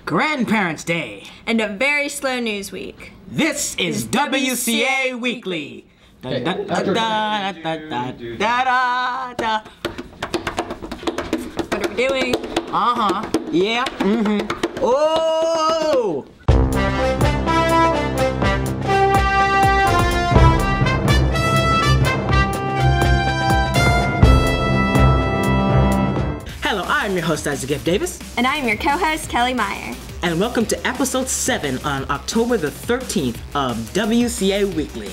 Grandparents' Day, and a very slow news week. This is WCA Weekly. What are we doing? Yeah. Oh! Hello, I'm your host, Isaac F. Davis. And I'm your co-host, Kelly Meyer. And welcome to episode 7 on October the 13th of WCA Weekly.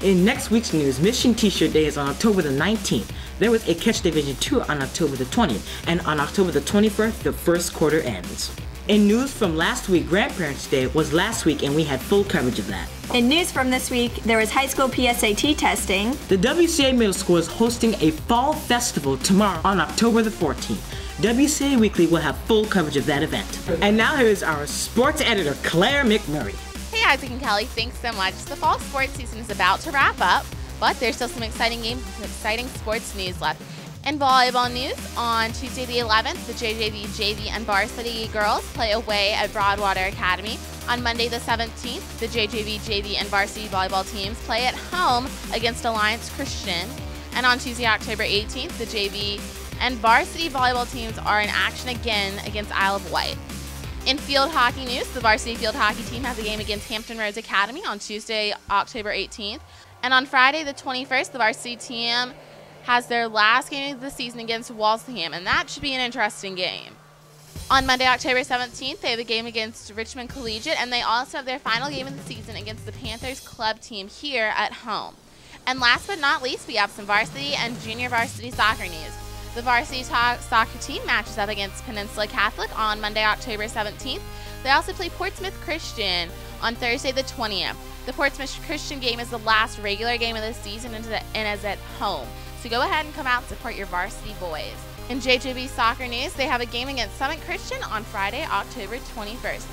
In next week's news, Mission T-shirt Day is on October the 19th. There was a Catch Division tour on October the 20th, and on October the 21st, the first quarter ends. In news from last week, Grandparents' Day was last week, and we had full coverage of that. In news from this week, there was high school PSAT testing. The WCA Middle School is hosting a fall festival tomorrow on October the 14th. WCA Weekly will have full coverage of that event. And now here is our sports editor, Clare McMurray. Hey Isaac and Kelly, thanks so much. The fall sports season is about to wrap up, but there's still some exciting games and some exciting sports news left. In volleyball news, on Tuesday the 11th, the JJV, JV, and varsity girls play away at Broadwater Academy. On Monday the 17th, the JJV, JV, and varsity volleyball teams play at home against Alliance Christian. And on Tuesday, October 18th, the JV and varsity volleyball teams are in action again against Isle of Wight. In field hockey news, the varsity field hockey team has a game against Hampton Roads Academy on Tuesday, October 18th. And on Friday the 21st, the varsity team has their last game of the season against Walsingham, and that should be an interesting game. On Monday, October 17th, they have a game against Richmond Collegiate, and they also have their final game of the season against the Panthers club team here at home. And last but not least, we have some varsity and junior varsity soccer news. The varsity soccer team matches up against Peninsula Catholic on Monday, October 17th. They also play Portsmouth Christian on Thursday the 20th. The Portsmouth Christian game is the last regular game of the season and is at home. So go ahead and come out and support your varsity boys. In JJB soccer news, they have a game against Summit Christian on Friday, October 21st.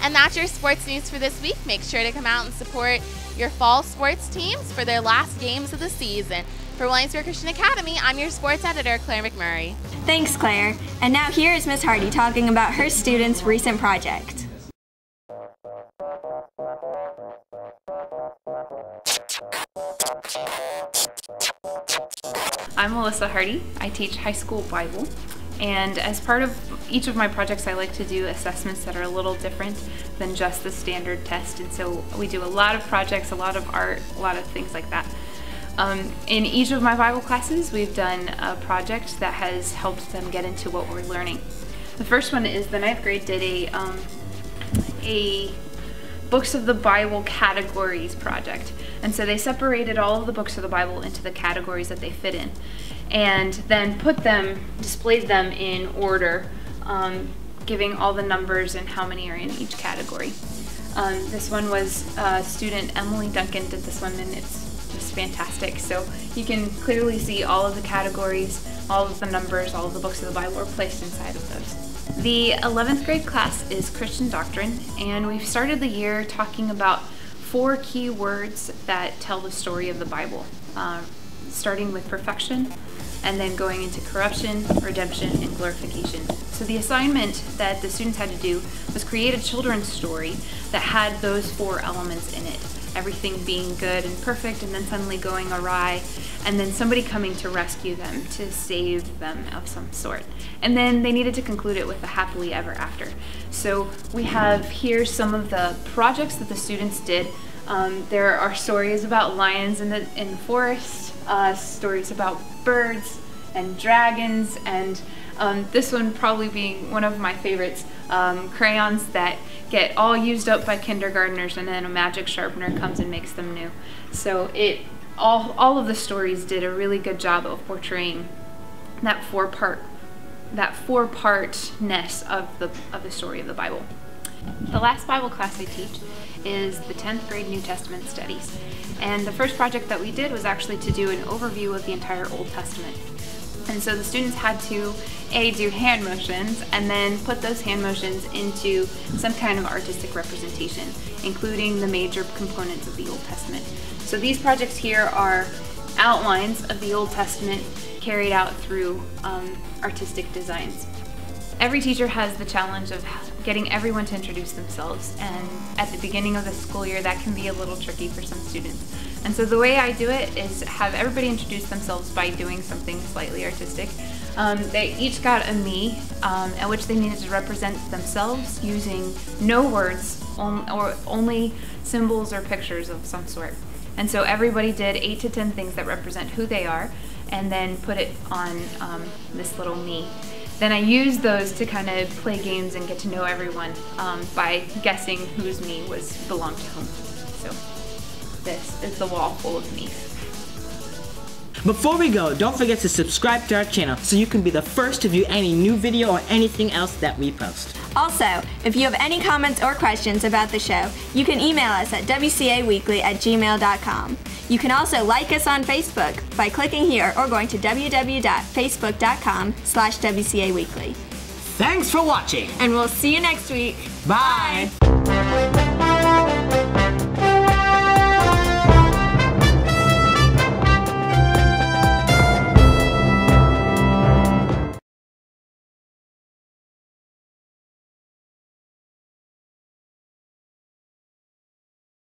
And that's your sports news for this week. Make sure to come out and support your fall sports teams for their last games of the season. For Williamsburg Christian Academy, I'm your sports editor, Clare McMurray. Thanks, Claire. And now here is Miss Hardy talking about her students' recent project. I'm Melissa Hardy. I teach high school Bible, and as part of each of my projects I like to do assessments that are a little different than just the standard test, and so we do a lot of projects, a lot of art, a lot of things like that. In each of my Bible classes we've done a project that has helped them get into what we're learning. The first one is the 9th grade did a Books of the Bible categories project. And so they separated all of the books of the Bible into the categories that they fit in, and then displayed them in order, giving all the numbers and how many are in each category. This one was student Emily Duncan did this one, and it's just fantastic. So you can clearly see all of the categories, all of the numbers, all of the books of the Bible are placed inside of those. The 11th grade class is Christian Doctrine, and we've started the year talking about 4 key words that tell the story of the Bible, starting with perfection, and then going into corruption, redemption, and glorification. So the assignment that the students had to do was create a children's story that had those 4 elements in it. Everything being good and perfect, and then suddenly going awry, and then somebody coming to rescue them, to save them of some sort. And then they needed to conclude it with a happily ever after. So we have here some of the projects that the students did. There are stories about lions in the forest, stories about birds and dragons, and this one probably being one of my favorites, crayons that get all used up by kindergartners, and then a magic sharpener comes and makes them new. So all of the stories did a really good job of portraying that four-partness of the story of the Bible. The last Bible class I teach is the 10th grade New Testament studies, and the first project that we did was actually to do an overview of the entire Old Testament. And so the students had to do hand motions and then put those hand motions into some kind of artistic representation, including the major components of the Old Testament. So these projects here are outlines of the Old Testament carried out through artistic designs. Every teacher has the challenge of getting everyone to introduce themselves, and at the beginning of the school year that can be a little tricky for some students. And so the way I do it is have everybody introduce themselves by doing something slightly artistic. They each got a me, at which they needed to represent themselves using no words, or only symbols or pictures of some sort. And so everybody did 8 to 10 things that represent who they are, and then put it on this little me. Then I used those to kind of play games and get to know everyone by guessing whose me belonged to whom. So this is the wall full of me. Before we go, don't forget to subscribe to our channel so you can be the first to view any new video or anything else that we post. Also, if you have any comments or questions about the show, you can email us at wcaweekly@gmail.com. You can also like us on Facebook by clicking here or going to www.facebook.com/WCA Weekly. Thanks for watching, And we'll see you next week. Bye.